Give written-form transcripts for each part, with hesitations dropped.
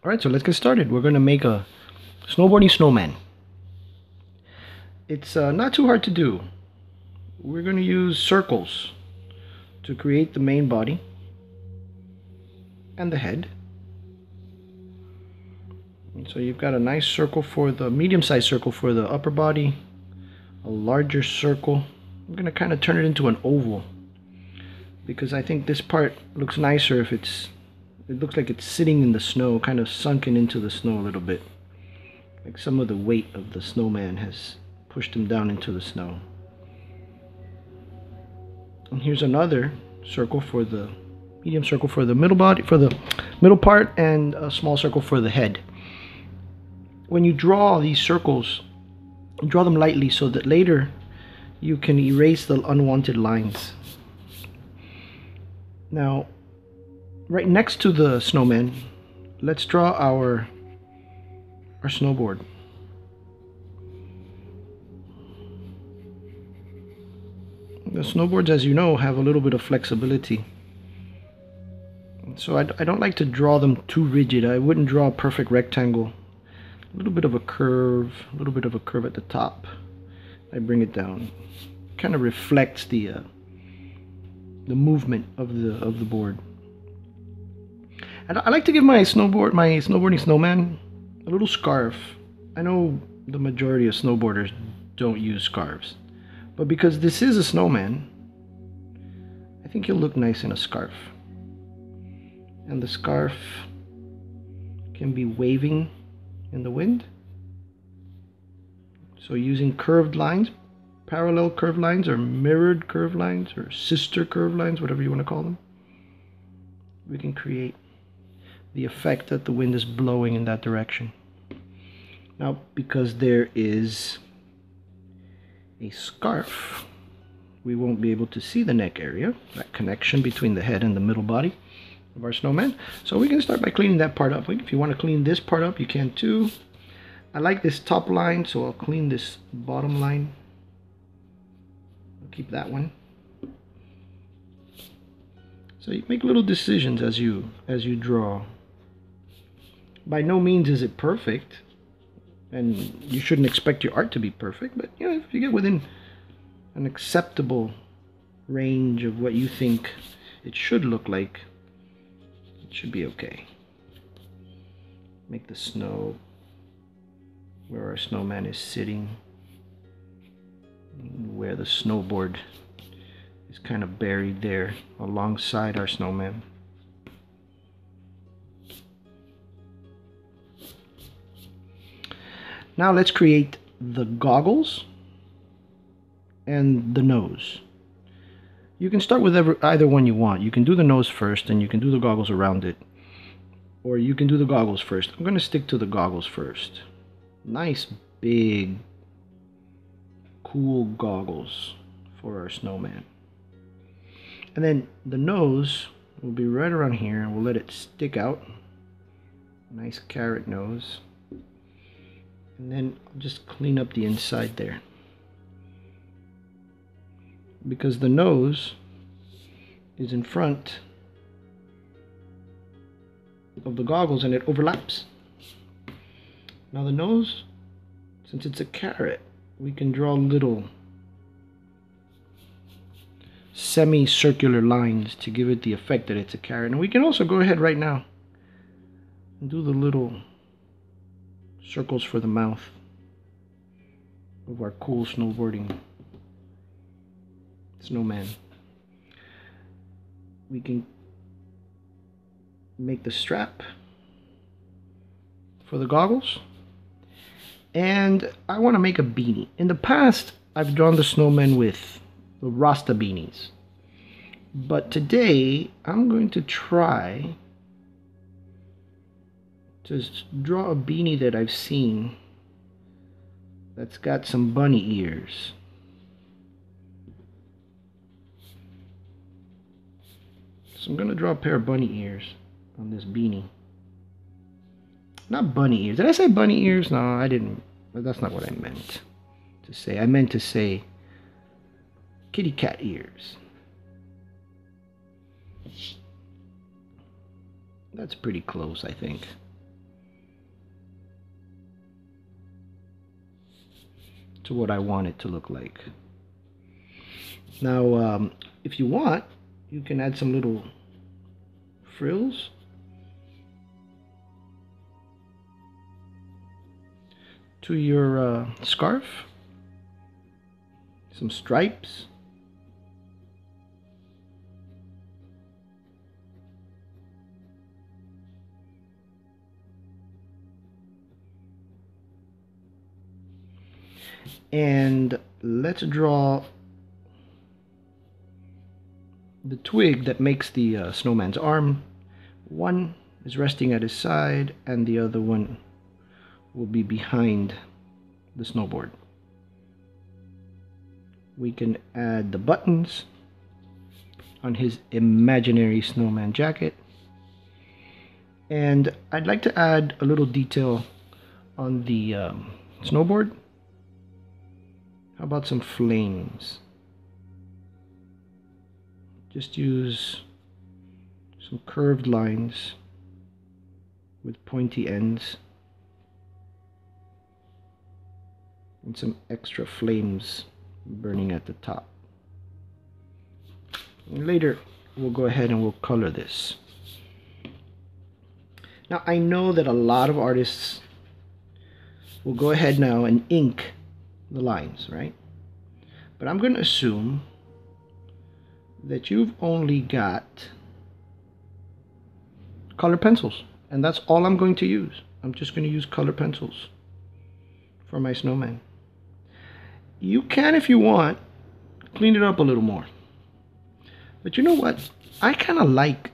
Alright, so let's get started. We're going to make a snowboarding snowman. It's not too hard to do. We're going to use circles to create the main body and the head. And so you've got a nice circle for the medium-sized circle for the upper body, a larger circle. I'm going to kind of turn it into an oval because I think this part looks nicer if it looks like it's sitting in the snow, kind of sunken into the snow a little bit. Like some of the weight of the snowman has pushed him down into the snow. And here's another circle for the medium circle for the middle body, for the middle part, and a small circle for the head. When you draw these circles, draw them lightly so that later you can erase the unwanted lines. Now, right next to the snowman, let's draw our snowboard. The snowboards, as you know, have a little bit of flexibility. So I don't like to draw them too rigid. I wouldn't draw a perfect rectangle. A little bit of a curve at the top. I bring it down. Kind of reflects the movement of the board. And I like to give my snowboarding snowman a little scarf. I know the majority of snowboarders don't use scarves, but because this is a snowman, I think he'll look nice in a scarf. And the scarf can be waving in the wind. So using curved lines, parallel curved lines, or mirrored curved lines, or sister curved lines, whatever you want to call them, we can create the effect that the wind is blowing in that direction. Now, because there is a scarf, we won't be able to see the neck area, that connection between the head and the middle body of our snowman. So we can start by cleaning that part up. If you want to clean this part up, you can too. I like this top line, so I'll clean this bottom line. I'll keep that one. So you make little decisions as you draw. By no means is it perfect, and you shouldn't expect your art to be perfect, but you know, if you get within an acceptable range of what you think it should look like, it should be okay. Make the snow where our snowman is sitting, where the snowboard is kind of buried there alongside our snowman. Now let's create the goggles and the nose. You can start with either one you want. You can do the nose first and you can do the goggles around it. Or you can do the goggles first. I'm going to stick to the goggles first. Nice big cool goggles for our snowman. And then the nose will be right around here, and we'll let it stick out. Nice carrot nose. And then I'll just clean up the inside there, because the nose is in front of the goggles and it overlaps. Now the nose, since it's a carrot, we can draw little semicircular lines to give it the effect that it's a carrot. And we can also go ahead right now and do the little circles for the mouth of our cool snowboarding snowman. We can make the strap for the goggles, and I want to make a beanie. In the past, I've drawn the snowman with the Rasta beanies, but today I'm going to try to draw a beanie that I've seen that's got some bunny ears. So I'm going to draw a pair of bunny ears on this beanie. Not bunny ears. Did I say bunny ears? No, I didn't. That's not what I meant to say. I meant to say kitty cat ears. That's pretty close, I think. to what I want it to look like. Now, if you want, you can add some little frills. To your scarf. Some stripes. And let's draw the twig that makes the snowman's arm. One is resting at his side and the other one will be behind the snowboard. We can add the buttons on his imaginary snowman jacket. And I'd like to add a little detail on the snowboard. How about some flames? Just use some curved lines with pointy ends and some extra flames burning at the top. And later we'll go ahead and we'll color this. Now I know that a lot of artists will go ahead now and ink the lines, right? But I'm going to assume that you've only got color pencils, and that's all I'm going to use. I'm just going to use color pencils for my snowman. You can, if you want, clean it up a little more. But you know what? I kind of like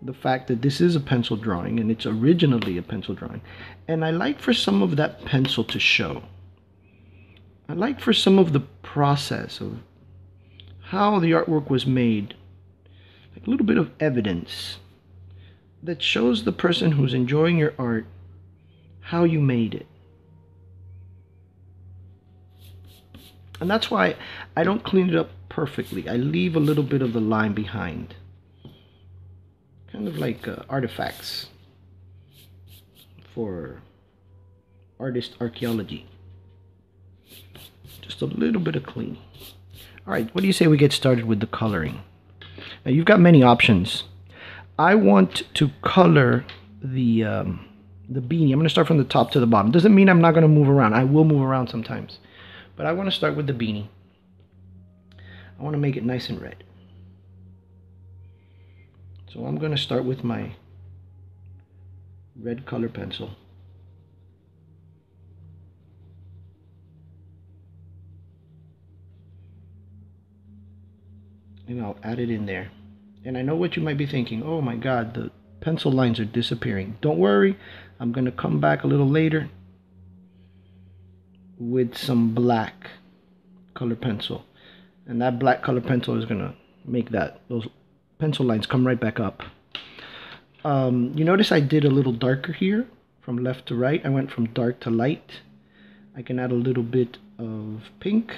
the fact that this is a pencil drawing, and it's originally a pencil drawing. And I like for some of that pencil to show. I like for some of the process of how the artwork was made, like a little bit of evidence that shows the person who's enjoying your art how you made it. And that's why I don't clean it up perfectly. I leave a little bit of the line behind. Kind of like artifacts for artist archaeology. Just a little bit of cleaning. Alright, what do you say we get started with the coloring? Now you've got many options. I want to color the beanie. I'm going to start from the top to the bottom. Doesn't mean I'm not going to move around. I will move around sometimes. But I want to start with the beanie. I want to make it nice and red. So I'm going to start with my red color pencil. And I'll add it in there. And I know what you might be thinking. Oh my God, the pencil lines are disappearing. Don't worry. I'm going to come back a little later with some black color pencil. And that black color pencil is going to make those pencil lines come right back up. You notice I did a little darker here from left to right. I went from dark to light. I can add a little bit of pink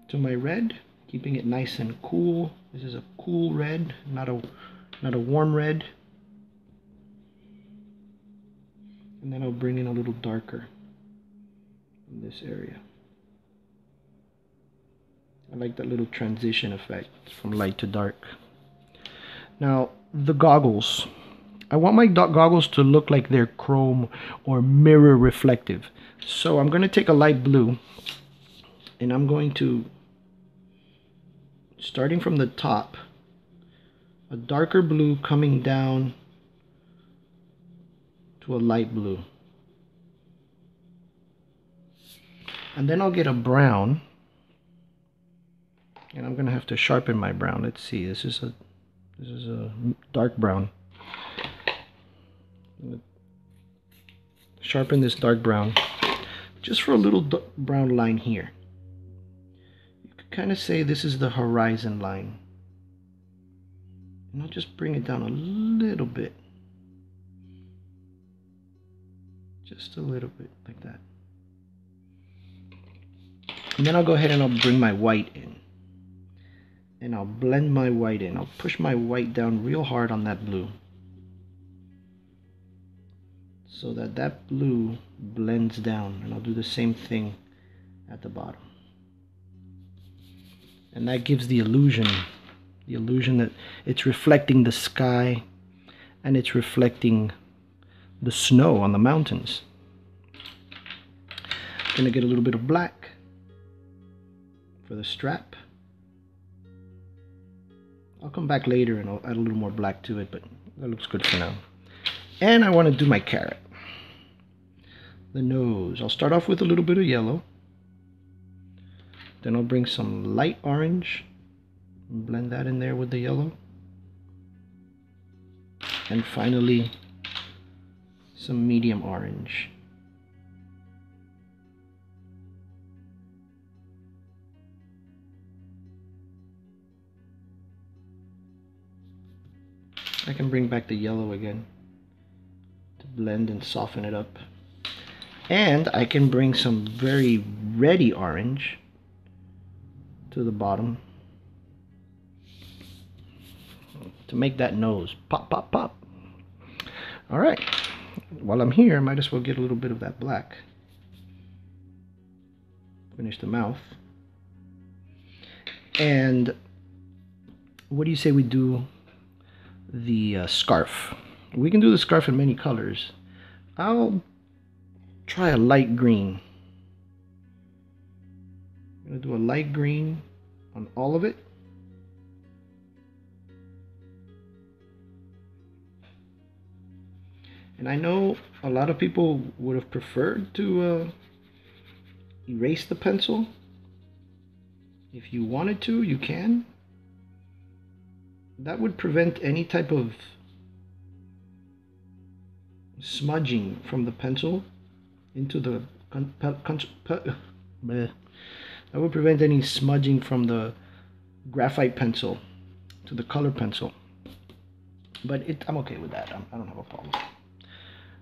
to my red, keeping it nice and cool. This is a cool red, not a warm red. And then I'll bring in a little darker in this area. I like that little transition effect from light to dark. Now, the goggles. I want my goggles to look like they're chrome or mirror reflective. So I'm going to take a light blue and I'm going to, starting from the top, a darker blue coming down to a light blue. And then I'll get a brown. And I'm going to have to sharpen my brown. Let's see. This is a dark brown. Sharpen this dark brown just for a little brown line here. You could kind of say this is the horizon line. And I'll just bring it down a little bit. Just a little bit like that. And then I'll go ahead and I'll bring my white in. And I'll blend my white in. I'll push my white down real hard on that blue. so that that blue blends down, and I'll do the same thing at the bottom. And that gives the illusion that it's reflecting the sky and it's reflecting the snow on the mountains. Gonna get a little bit of black for the strap. I'll come back later and I'll add a little more black to it, but that looks good for now. And I want to do my carrot. The nose. I'll start off with a little bit of yellow. Then I'll bring some light orange and blend that in there with the yellow. And finally, some medium orange. I can bring back the yellow again to blend and soften it up. And I can bring some very reddy orange to the bottom to make that nose pop, pop, pop. All right, while I'm here, I might as well get a little bit of that black. Finish the mouth. And what do you say we do the scarf? We can do the scarf in many colors. I'll try a light green. I'm going to do a light green on all of it. And I know a lot of people would have preferred to erase the pencil. If you wanted to, you can. That would prevent any type of smudging from the pencil into the that would prevent any smudging from the graphite pencil to the color pencil. But I'm okay with that. I don't have a problem.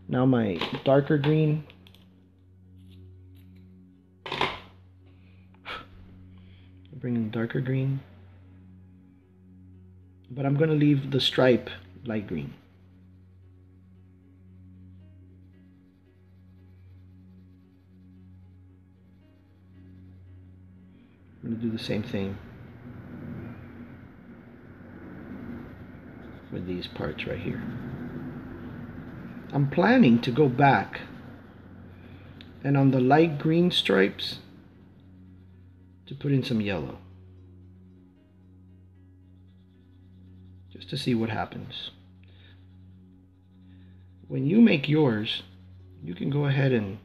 Now my darker green. Bring in darker green. But I'm going to leave the stripe light green. I'm going to do the same thing with these parts right here. I'm planning to go back and on the light green stripes to put in some yellow, just to see what happens. When you make yours, you can go ahead and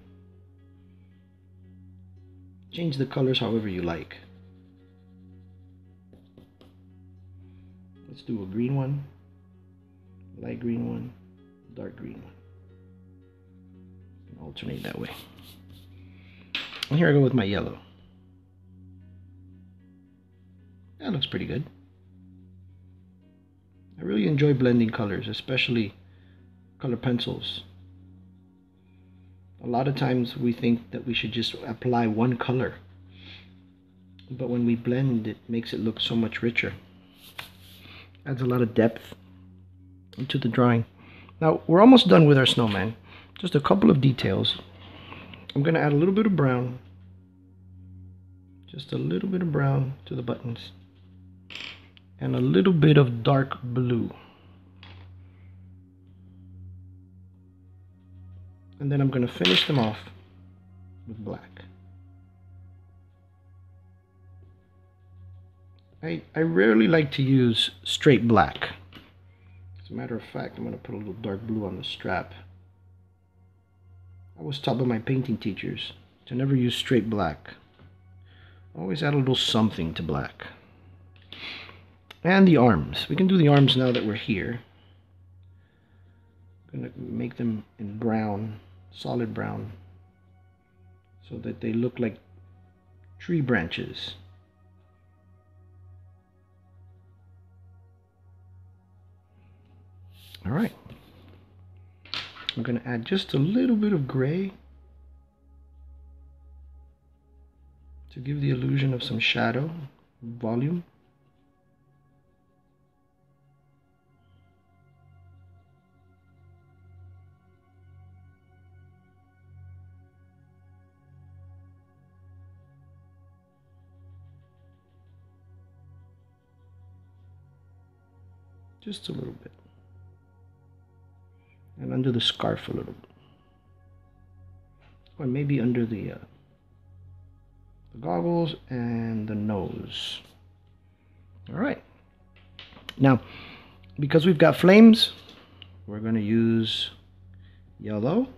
change the colors however you like. Let's do a green one, light green one, dark green one. Alternate that way. And here I go with my yellow. That looks pretty good. I really enjoy blending colors, especially color pencils. A lot of times we think that we should just apply one color, but when we blend, it makes it look so much richer. Adds a lot of depth into the drawing. Now we're almost done with our snowman. Just a couple of details. I'm going to add a little bit of brown. Just a little bit of brown to the buttons. And a little bit of dark blue. And then I'm going to finish them off with black. I rarely like to use straight black. As a matter of fact, I'm going to put a little dark blue on the strap. I was taught by my painting teachers to never use straight black. Always add a little something to black. And the arms. We can do the arms now that we're here. I'm going to make them in brown, solid brown, so that they look like tree branches. All right. I'm going to add just a little bit of gray to give the illusion of some shadow, volume. Just a little bit. And under the scarf a little bit. Or maybe under the goggles and the nose. All right. Now, because we've got flames, we're going to use yellow.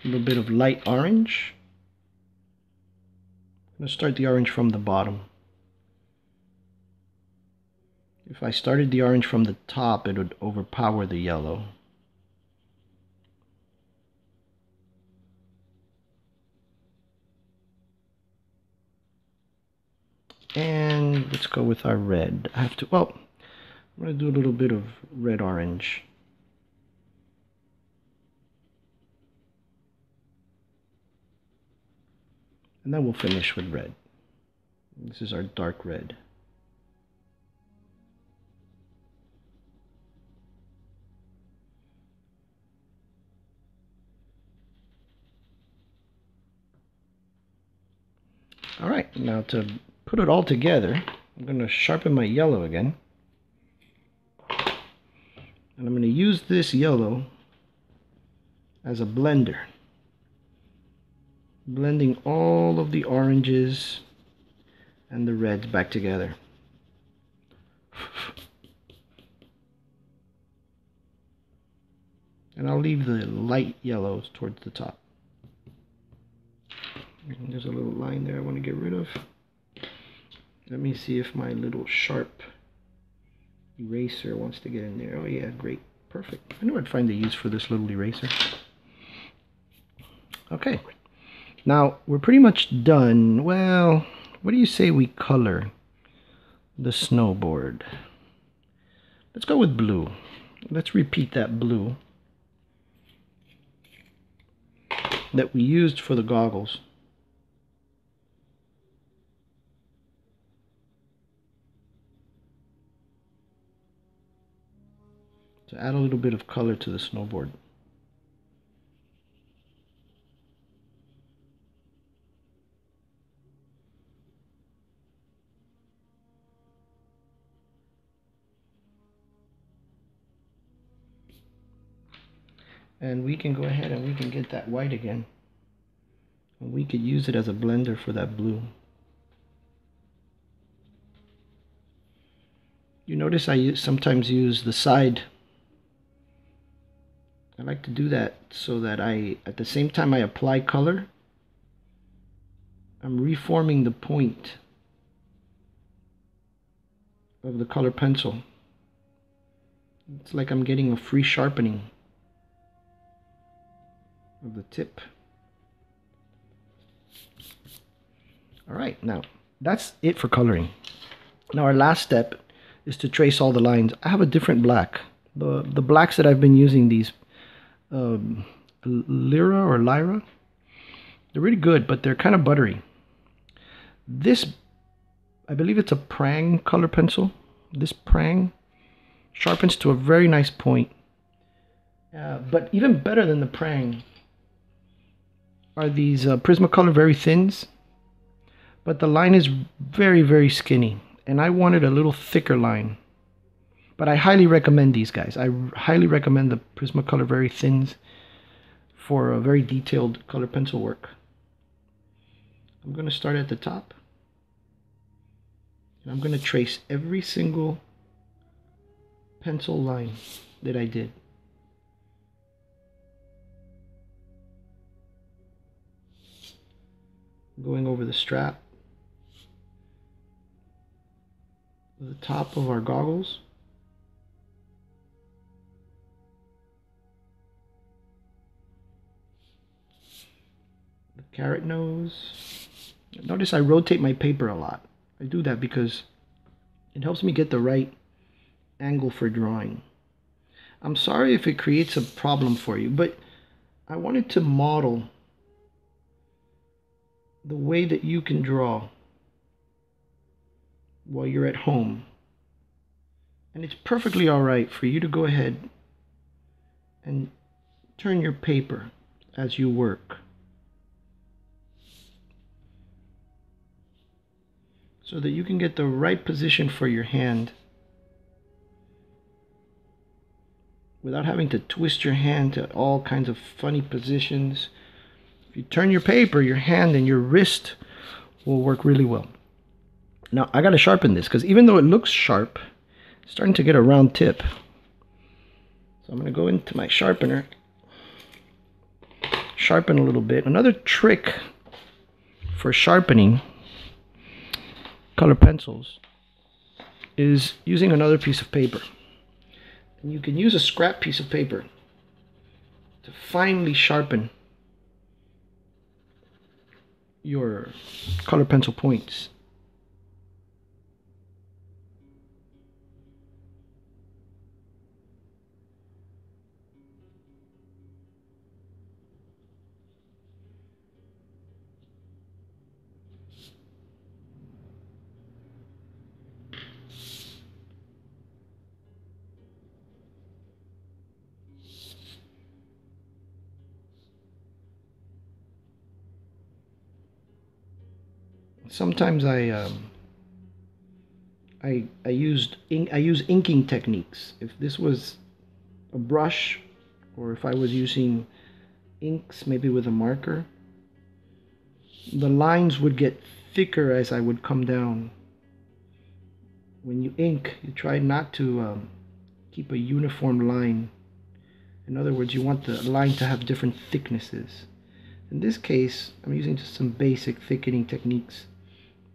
A little bit of light orange. I'm going to start the orange from the bottom. If I started the orange from the top, it would overpower the yellow. And let's go with our red. I have to, well, I'm going to do a little bit of red orange. And then we'll finish with red. This is our dark red. All right, now to put it all together, I'm going to sharpen my yellow again. And I'm going to use this yellow as a blender. Blending all of the oranges and the reds back together. And I'll leave the light yellows towards the top. And there's a little line there I want to get rid of. Let me see if my little sharp eraser wants to get in there. Oh yeah, great. Perfect. I knew I'd find a use for this little eraser. Okay. Now, we're pretty much done. Well, what do you say we color the snowboard? Let's go with blue. Let's repeat that blue that we used for the goggles. To add a little bit of color to the snowboard. And we can go ahead and we can get that white again. And we could use it as a blender for that blue. You notice I sometimes use the side. I like to do that so that at the same time I apply color, I'm reforming the point of the color pencil. It's like I'm getting a free sharpening of the tip. Alright, now that's it for coloring. Now our last step is to trace all the lines. I have a different black. The blacks that I've been using, these Lyra or Lyra, they're really good, but they're kind of buttery. This, I believe it's a Prang color pencil. This Prang sharpens to a very nice point. But even better than the Prang are these Prismacolor Very Thins. But the line is very, very skinny. And I wanted a little thicker line. But I highly recommend these guys. I highly recommend the Prismacolor Very Thins for a very detailed color pencil work. I'm going to start at the top. And I'm going to trace every single pencil line that I did. Going over the strap, the top of our goggles, the carrot nose. Notice I rotate my paper a lot. I do that because it helps me get the right angle for drawing. I'm sorry if it creates a problem for you, but I wanted to model the way that you can draw while you're at home. And it's perfectly all right for you to go ahead and turn your paper as you work, so that you can get the right position for your hand without having to twist your hand to all kinds of funny positions. If you turn your paper, your hand and your wrist will work really well. Now I gotta sharpen this because even though it looks sharp, it's starting to get a round tip. So I'm gonna go into my sharpener, sharpen a little bit. Another trick for sharpening color pencils is using another piece of paper. And you can use a scrap piece of paper to finely sharpen your color pencil points. Sometimes I use inking techniques. If this was a brush, or if I was using inks maybe with a marker, the lines would get thicker as I would come down. When you ink, you try not to keep a uniform line. In other words, you want the line to have different thicknesses. In this case, I'm using just some basic thickening techniques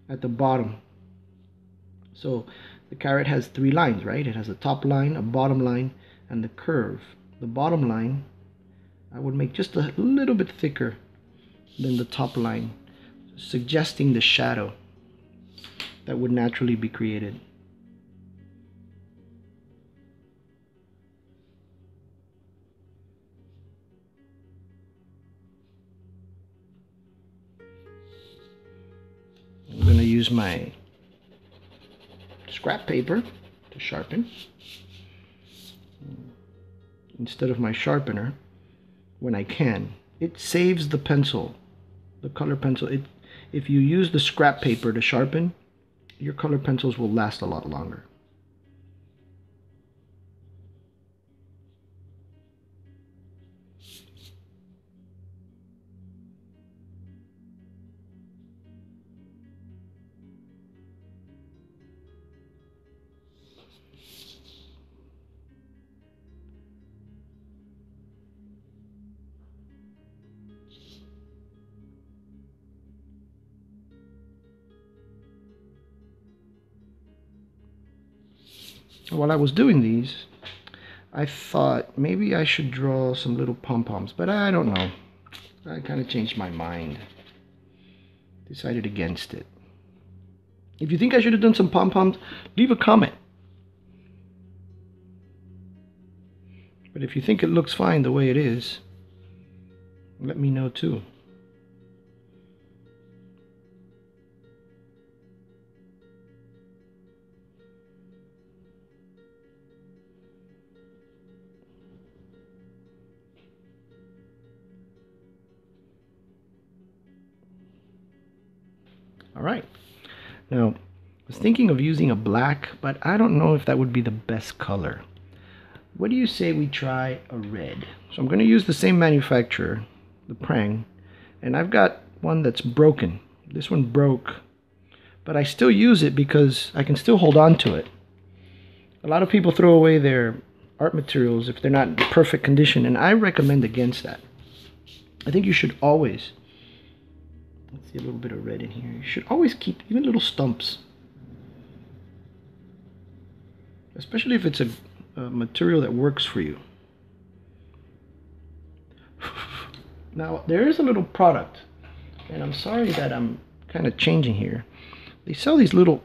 at the bottom. So the carrot has 3 lines, right? It has a top line, a bottom line, and the curve. The bottom line I would make just a little bit thicker than the top line, suggesting the shadow that would naturally be created. I'm going to use my scrap paper to sharpen instead of my sharpener when I can. It saves the pencil, the color pencil. If you use the scrap paper to sharpen, your color pencils will last a lot longer. While I was doing these, I thought maybe I should draw some little pom-poms, but I don't know. I kind of changed my mind. Decided against it. If you think I should have done some pom-poms, leave a comment. But if you think it looks fine the way it is, let me know too. Alright, now I was thinking of using a black, but I don't know if that would be the best color. What do you say we try a red? So I'm going to use the same manufacturer, the Prang, and I've got one that's broken. This one broke, but I still use it because I can still hold on to it. A lot of people throw away their art materials if they're not in perfect condition, and I recommend against that. I think you should always, let's see a little bit of red in here. You should always keep even little stumps, especially if it's a material that works for you. Now there is a little product, and I'm sorry that I'm kind of changing here. They sell these little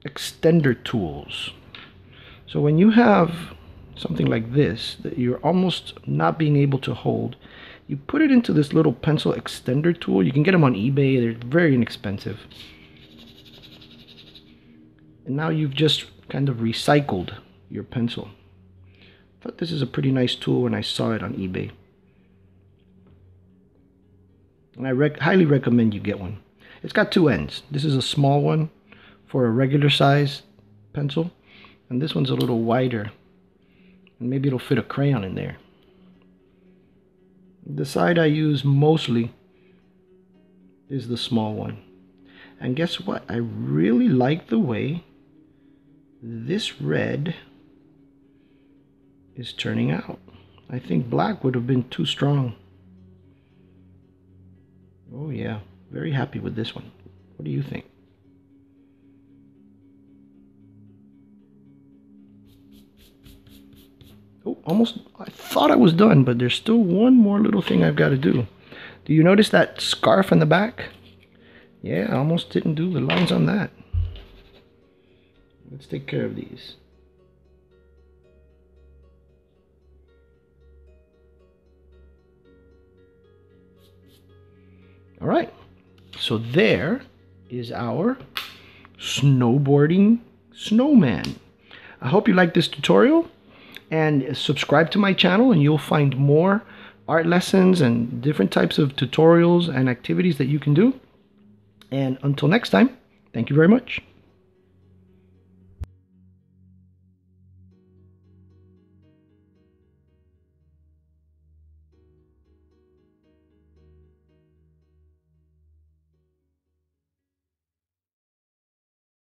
extender tools. So when you have something like this that you're almost not being able to hold, you put it into this little pencil extender tool. You can get them on eBay. They're very inexpensive. And now you've just kind of recycled your pencil. thought this is a pretty nice tool when I saw it on eBay. And I highly recommend you get one. It's got two ends. This is a small one for a regular size pencil, and this one's a little wider, and maybe it'll fit a crayon in there. The side I use mostly is the small one. And guess what? I really like the way this red is turning out. I think black would have been too strong. Oh yeah, very happy with this one. What do you think? Oh, almost, I thought I was done, but there's still one more little thing I've got to do. Do you notice that scarf in the back? Yeah, I almost didn't do the lines on that. Let's take care of these. All right, so there is our snowboarding snowman. I hope you like this tutorial, and subscribe to my channel and you'll find more art lessons and different types of tutorials and activities that you can do. And until next time, thank you very much.